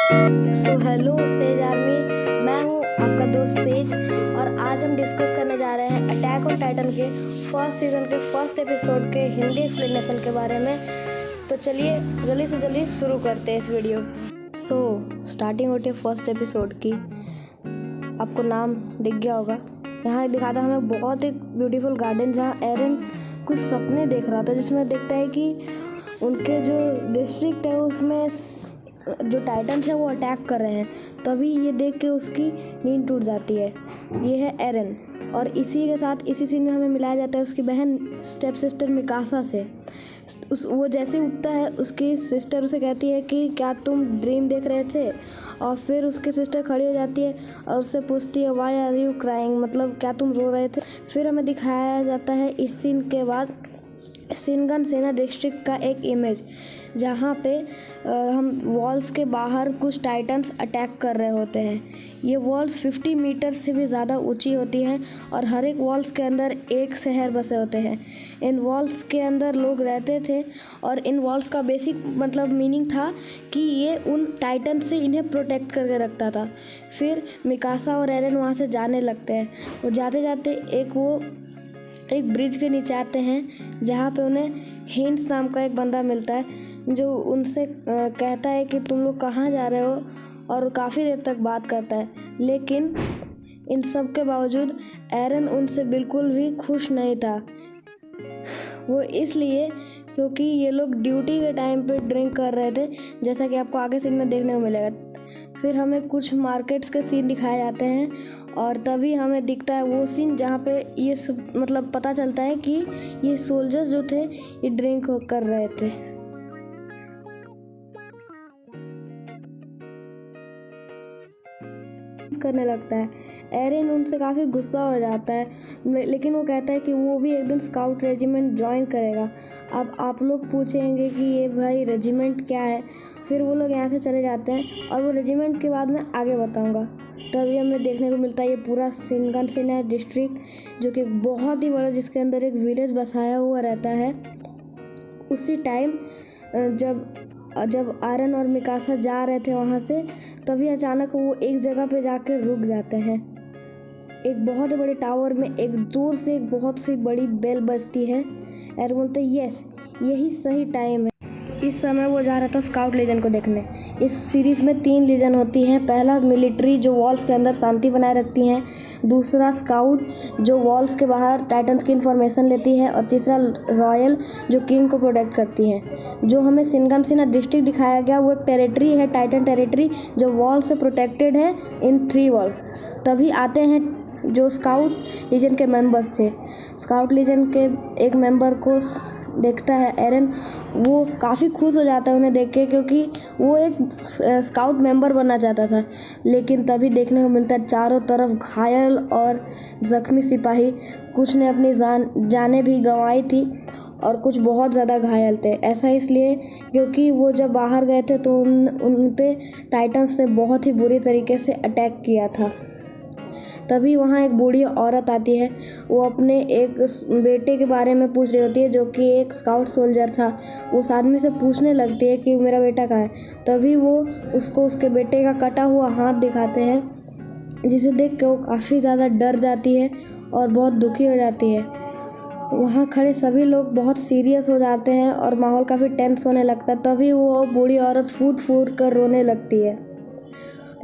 So hello says army, मैं हूँ आपका दोस्त सेज और आज हम डिस्कस करने जा रहे हैं अटैक ऑन टाइटन के फर्स्ट सीज़न के फर्स्ट एपिसोड के हिंदी एक्सप्लेनेशन के बारे में। तो चलिए जल्दी से जल्दी शुरू करते हैं इस वीडियो। स्टार्टिंग होती है फर्स्ट एपिसोड की। आपको नाम दिख गया होगा। यहाँ दिखाता है हमें बहुत एक ब्यूटीफुल गार्डन जहाँ एरन कुछ सपने देख रहा था, जिसमें देखता है कि उनके जो डिस्ट्रिक्ट है उसमें जो टाइटन्स है वो अटैक कर रहे हैं। तभी ये देख के उसकी नींद टूट जाती है। ये है एरन और इसी के साथ इसी सीन में हमें मिलाया जाता है उसकी बहन स्टेप सिस्टर मिकासा से। वो जैसे उठता है उसकी सिस्टर उसे कहती है कि क्या तुम ड्रीम देख रहे थे, और फिर उसकी सिस्टर खड़ी हो जाती है और उससे पूछती है व्हाई आर यू क्राइंग, मतलब क्या तुम रो रहे थे। फिर हमें दिखाया जाता है इस सीन के बाद शिनगन सेना डिस्ट्रिक्ट का एक इमेज, जहाँ पे हम वॉल्स के बाहर कुछ टाइटन्स अटैक कर रहे होते हैं। ये वॉल्स 50 मीटर से भी ज़्यादा ऊंची होती हैं और हर एक वॉल्स के अंदर एक शहर बसे होते हैं। इन वॉल्स के अंदर लोग रहते थे और इन वॉल्स का बेसिक मतलब मीनिंग था कि ये उन टाइटन से इन्हें प्रोटेक्ट करके रखता था। फिर मिकासा और एरन वहाँ से जाने लगते हैं। वो जाते जाते एक ब्रिज के नीचे आते हैं, जहाँ पे उन्हें हिंस नाम का एक बंदा मिलता है जो उनसे कहता है कि तुम लोग कहाँ जा रहे हो, और काफ़ी देर तक बात करता है। लेकिन इन सब के बावजूद एरन उनसे बिल्कुल भी खुश नहीं था। वो इसलिए क्योंकि ये लोग ड्यूटी के टाइम पे ड्रिंक कर रहे थे, जैसा कि आपको आगे सीन में देखने को मिलेगा। फिर हमें कुछ मार्केट्स के सीन दिखाए जाते हैं और तभी हमें दिखता है वो सीन जहाँ पे ये सब मतलब पता चलता है कि ये सोल्जर्स जो थे ये ड्रिंक कर रहे थे। करने लगता है। एरन उनसे काफ़ी गुस्सा हो जाता है, लेकिन वो कहता है कि वो भी एक दिन स्काउट रेजिमेंट ज्वाइन करेगा। अब आप लोग पूछेंगे कि ये भाई रेजिमेंट क्या है। फिर वो लोग यहाँ से चले जाते हैं और वो रेजिमेंट के बाद मैं आगे बताऊँगा। तभी हमें देखने को मिलता है ये पूरा शिनगन सेना डिस्ट्रिक्ट, जो कि बहुत ही बड़ा, जिसके अंदर एक विलेज बसाया हुआ रहता है। उसी टाइम जब आरन और मिकासा जा रहे थे वहाँ से, तभी अचानक वो एक जगह पे जाकर रुक जाते हैं। एक बहुत बड़े टावर में एक जोर से एक बहुत सी बड़ी बेल बजती है। एरन बोलते हैं यस, यही सही टाइम है। इस समय वो जा रहा था स्काउट लीजन को देखने। इस सीरीज़ में 3 लीजन होती हैं। पहला मिलिट्री, जो वॉल्स के अंदर शांति बनाए रखती हैं। दूसरा स्काउट, जो वॉल्स के बाहर टाइटन्स की इन्फॉर्मेशन लेती है। और तीसरा रॉयल, जो किंग को प्रोटेक्ट करती है। जो हमें शिनगन सेना डिस्ट्रिक्ट दिखाया गया वो एक टेरिटरी है, टाइटन टेरिटरी, जो वॉल से प्रोटेक्टेड है इन 3 वॉल्स। तभी आते हैं जो स्काउट लीजन के मेंबर्स थे। स्काउट लीजन के एक मेंबर को देखता है एरन। वो काफ़ी खुश हो जाता है उन्हें देख के, क्योंकि वो एक स्काउट मेंबर बनना चाहता था। लेकिन तभी देखने को मिलता है चारों तरफ घायल और ज़ख्मी सिपाही। कुछ ने अपनी जानें भी गंवाई थी और कुछ बहुत ज़्यादा घायल थे। ऐसा इसलिए क्योंकि वो जब बाहर गए थे तो उन पे टाइटन्स ने बहुत ही बुरी तरीके से अटैक किया था। तभी वहाँ एक बूढ़ी औरत आती है। वो अपने एक बेटे के बारे में पूछ रही होती है, जो कि एक स्काउट सोल्जर था। उस आदमी से पूछने लगती है कि मेरा बेटा कहाँ है। तभी वो उसको उसके बेटे का कटा हुआ हाथ दिखाते हैं, जिसे देख के वो काफ़ी ज़्यादा डर जाती है और बहुत दुखी हो जाती है। वहाँ खड़े सभी लोग बहुत सीरियस हो जाते हैं और माहौल काफ़ी टेंस होने लगता है। तभी वो बूढ़ी औरत फूट फूट कर रोने लगती है।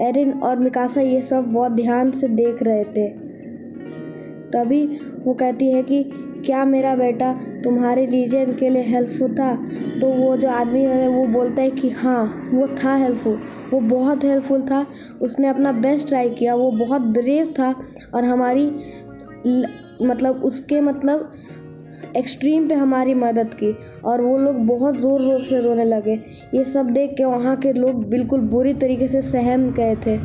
एरन और मिकासा ये सब बहुत ध्यान से देख रहे थे। तभी वो कहती है कि क्या मेरा बेटा तुम्हारे लीजन के लिए हेल्पफुल था। तो वो जो आदमी है वो बोलता है कि हाँ, वो था हेल्पफुल, वो बहुत हेल्पफुल था। उसने अपना बेस्ट ट्राई किया, वो बहुत ब्रेव था और हमारी उसके एक्सट्रीम पे हमारी मदद की। और वो लोग बहुत ज़ोर ज़ोर से रोने लगे। ये सब देख के वहाँ के लोग बिल्कुल बुरी तरीके से सहम गए थे।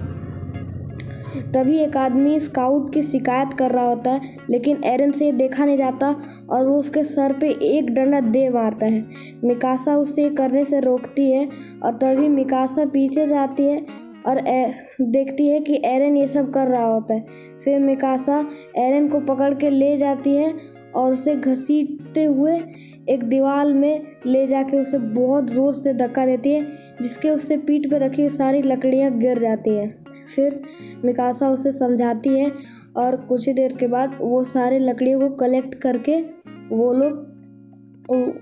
तभी एक आदमी स्काउट की शिकायत कर रहा होता है, लेकिन एरन से देखा नहीं जाता और वो उसके सर पे एक डंडा दे मारता है। मिकासा उसे करने से रोकती है और तभी मिकासा पीछे जाती है और देखती है कि एरन ये सब कर रहा होता है। फिर मिकासा एरन को पकड़ के ले जाती है और उसे घसीटते हुए एक दीवार में ले जाके उसे बहुत ज़ोर से धक्का देती है, जिसके उससे पीठ पे रखी सारी लकड़ियाँ गिर जाती हैं। फिर मिकासा उसे समझाती है और कुछ ही देर के बाद वो सारे लकड़ियों को कलेक्ट करके वो लोग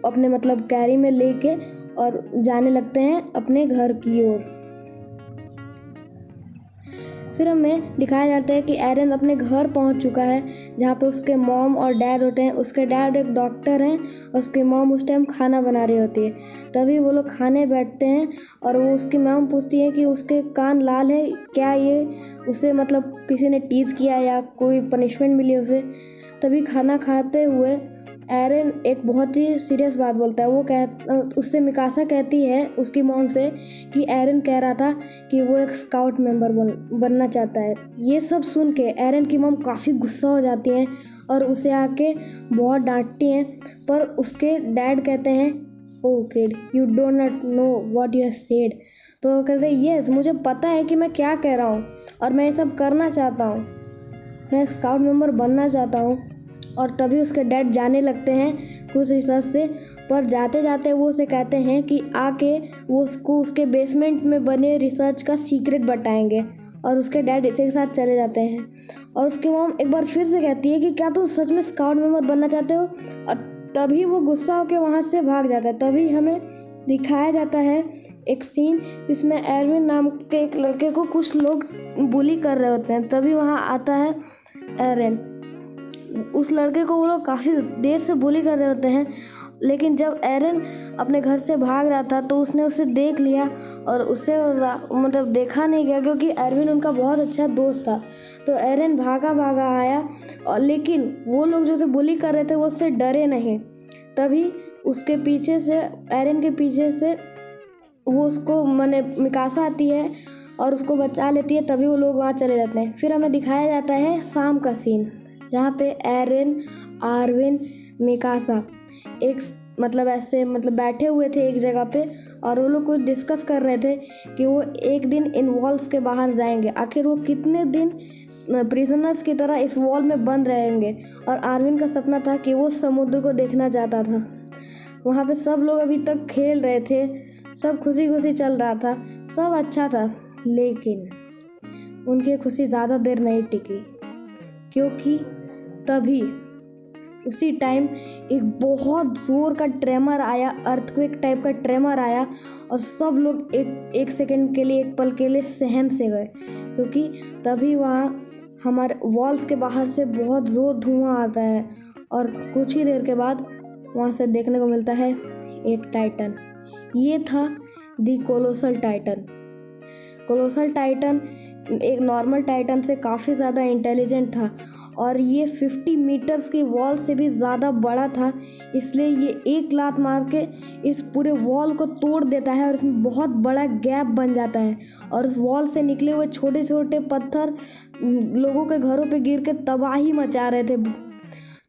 अपने मतलब कैरी में लेके और जाने लगते हैं अपने घर की ओर। फिर हमें दिखाया जाता है कि एरन अपने घर पहुंच चुका है, जहाँ पे उसके मॉम और डैड होते हैं। उसके डैड एक डॉक्टर हैं और उसकी मॉम उस टाइम खाना बना रही होती है। तभी वो लोग खाने बैठते हैं और वो उसकी मॉम पूछती है कि उसके कान लाल है, क्या ये उसे मतलब किसी ने टीज़ किया या कोई पनिशमेंट मिली उसे। तभी खाना खाते हुए एरन एक बहुत ही सीरियस बात बोलता है। वो उससे मिकासा कहती है उसकी मॉम से कि एरन कह रहा था कि वो एक स्काउट मेंबर बनना चाहता है। ये सब सुन के एरन की मॉम काफ़ी गुस्सा हो जाती हैं और उसे आके बहुत डांटती हैं, पर उसके डैड कहते हैं, oh kid you don't not know what you have said. तो वो कहते हैं, यस मुझे पता है कि मैं क्या कह रहा हूँ और मैं ये सब करना चाहता हूँ, मैं एक स्काउट मेंबर बनना चाहता हूँ। और तभी उसके डैड जाने लगते हैं कुछ रिसर्च से, पर जाते जाते वो उसे कहते हैं कि आके वो उसको उसके बेसमेंट में बने रिसर्च का सीक्रेट बताएंगे। और उसके डैड इसी के साथ चले जाते हैं और उसकी मॉम एक बार फिर से कहती है कि क्या तुम सच में स्काउट मेंबर बनना चाहते हो। और तभी वो गुस्सा होकर वहाँ से भाग जाता है। तभी हमें दिखाया जाता है एक सीन जिसमें एरविन नाम के एक लड़के को कुछ लोग बुली कर रहे होते हैं। तभी वहाँ आता है एरन। उस लड़के को वो लोग काफ़ी देर से बुली कर रहे होते हैं, लेकिन जब एरन अपने घर से भाग रहा था तो उसने उसे देख लिया और उसे मतलब देखा नहीं गया, क्योंकि एरविन उनका बहुत अच्छा दोस्त था। तो एरन भागा भागा आया और लेकिन वो लोग जो उसे बुली कर रहे थे वो उससे डरे नहीं। तभी उसके पीछे से एरन के पीछे से वो उसको माने मिकासा आती है और उसको बचा लेती है। तभी वो लोग वहाँ चले जाते हैं। फिर हमें दिखाया जाता है शाम का सीन, जहाँ पे एरन, आर्विन, मिकासा एक मतलब ऐसे मतलब बैठे हुए थे एक जगह पे और वो लोग कुछ डिस्कस कर रहे थे कि वो एक दिन इन वॉल्स के बाहर जाएंगे। आखिर वो कितने दिन प्रिजनर्स की तरह इस वॉल में बंद रहेंगे। और आर्विन का सपना था कि वो समुद्र को देखना चाहता था। वहाँ पे सब लोग अभी तक खेल रहे थे, सब खुशी खुशी चल रहा था, सब अच्छा था, लेकिन उनकी खुशी ज़्यादा देर नहीं टिकी, क्योंकि तभी उसी टाइम एक बहुत ज़ोर का ट्रेमर आया, अर्थक्वेक टाइप का ट्रेमर आया और सब लोग एक सेकंड के लिए, एक पल के लिए सहम से गए, क्योंकि तभी वहाँ हमारे वॉल्स के बाहर से बहुत ज़ोर धुआं आता है और कुछ ही देर के बाद वहाँ से देखने को मिलता है एक टाइटन। ये था दी कोलोसल टाइटन। कोलोसल टाइटन एक नॉर्मल टाइटन से काफ़ी ज़्यादा इंटेलिजेंट था और ये 50 मीटर्स की वॉल से भी ज़्यादा बड़ा था, इसलिए ये एक लात मार के इस पूरे वॉल को तोड़ देता है और इसमें बहुत बड़ा गैप बन जाता है और उस वॉल से निकले हुए छोटे छोटे पत्थर लोगों के घरों पे गिर के तबाही मचा रहे थे।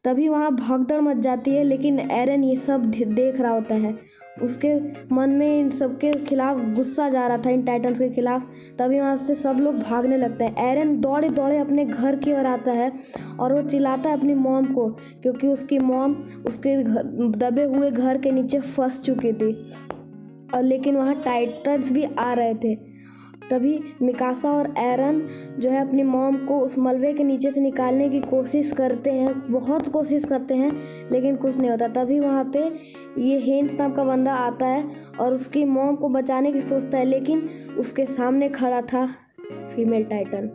तभी वहाँ भगदड़ मच जाती है, लेकिन एरन ये सब देख रहा होता है। उसके मन में इन सबके खिलाफ गुस्सा जा रहा था, इन टाइटन्स के खिलाफ। तभी वहाँ से सब लोग भागने लगते हैं। एरन दौड़े दौड़े अपने घर की ओर आता है और वो चिल्लाता है अपनी मॉम को, क्योंकि उसकी मॉम उसके दबे हुए घर के नीचे फंस चुकी थी और लेकिन वहाँ टाइटन्स भी आ रहे थे। तभी मिकासा और एरन जो है अपनी मॉम को उस मलबे के नीचे से निकालने की कोशिश करते हैं, बहुत कोशिश करते हैं, लेकिन कुछ नहीं होता। तभी वहाँ पे ये हेंस नाम का बंदा आता है और उसकी मॉम को बचाने की सोचता है, लेकिन उसके सामने खड़ा था फीमेल टाइटन,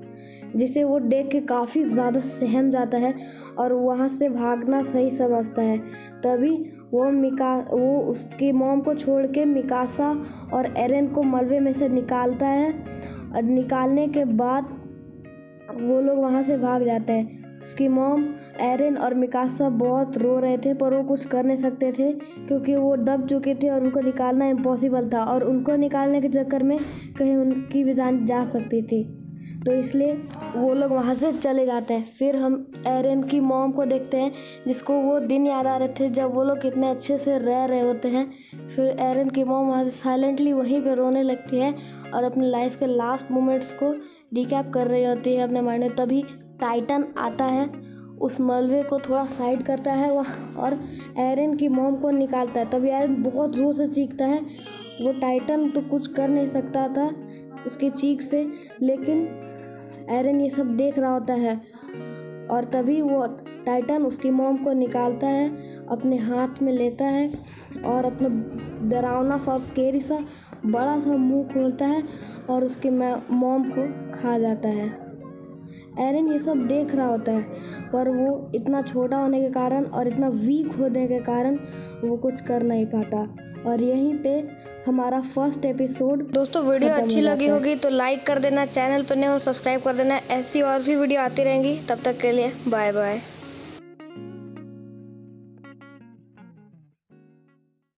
जिसे वो देख के काफ़ी ज़्यादा सहम जाता है और वहाँ से भागना सही समझता है। तभी वो उसकी मॉम को छोड़ के मिकासा और एरन को मलबे में से निकालता है और निकालने के बाद वो लोग वहाँ से भाग जाते हैं। उसकी मॉम, एरन और मिकासा बहुत रो रहे थे, पर वो कुछ कर नहीं सकते थे क्योंकि वो दब चुके थे और उनको निकालना इम्पॉसिबल था और उनको निकालने के चक्कर में कहीं उनकी भी जान जा सकती थी, तो इसलिए वो लोग वहाँ से चले जाते हैं। फिर हम एरन की मॉम को देखते हैं, जिसको वो दिन याद आ रहे थे जब वो लोग कितने अच्छे से रह रहे होते हैं। फिर एरन की मॉम वहाँ से साइलेंटली वहीं पे रोने लगती है और अपने लाइफ के लास्ट मोमेंट्स को रिकैप कर रही होती है अपने माइंड में। तभी टाइटन आता है, उस मलबे को थोड़ा साइड करता है और एरन की मॉम को निकालता है। तभी एरन बहुत ज़ोर से चीखता है। वो टाइटन तो कुछ कर नहीं सकता था उसकी चीख से, लेकिन एरन ये सब देख रहा होता है और तभी वो टाइटन उसकी मॉम को निकालता है, अपने हाथ में लेता है और अपना डरावना सा और स्केरी सा बड़ा सा मुंह खोलता है और उसके मॉम को खा जाता है। एरन ये सब देख रहा होता है, पर वो इतना छोटा होने के कारण और इतना वीक होने के कारण वो कुछ कर नहीं पाता। और यहीं पे हमारा फर्स्ट एपिसोड। दोस्तों वीडियो अच्छी लगी होगी तो लाइक कर देना, चैनल पर नए हो सब्सक्राइब कर देना। ऐसी और भी वीडियो आती रहेंगी। तब तक के लिए बाय बाय।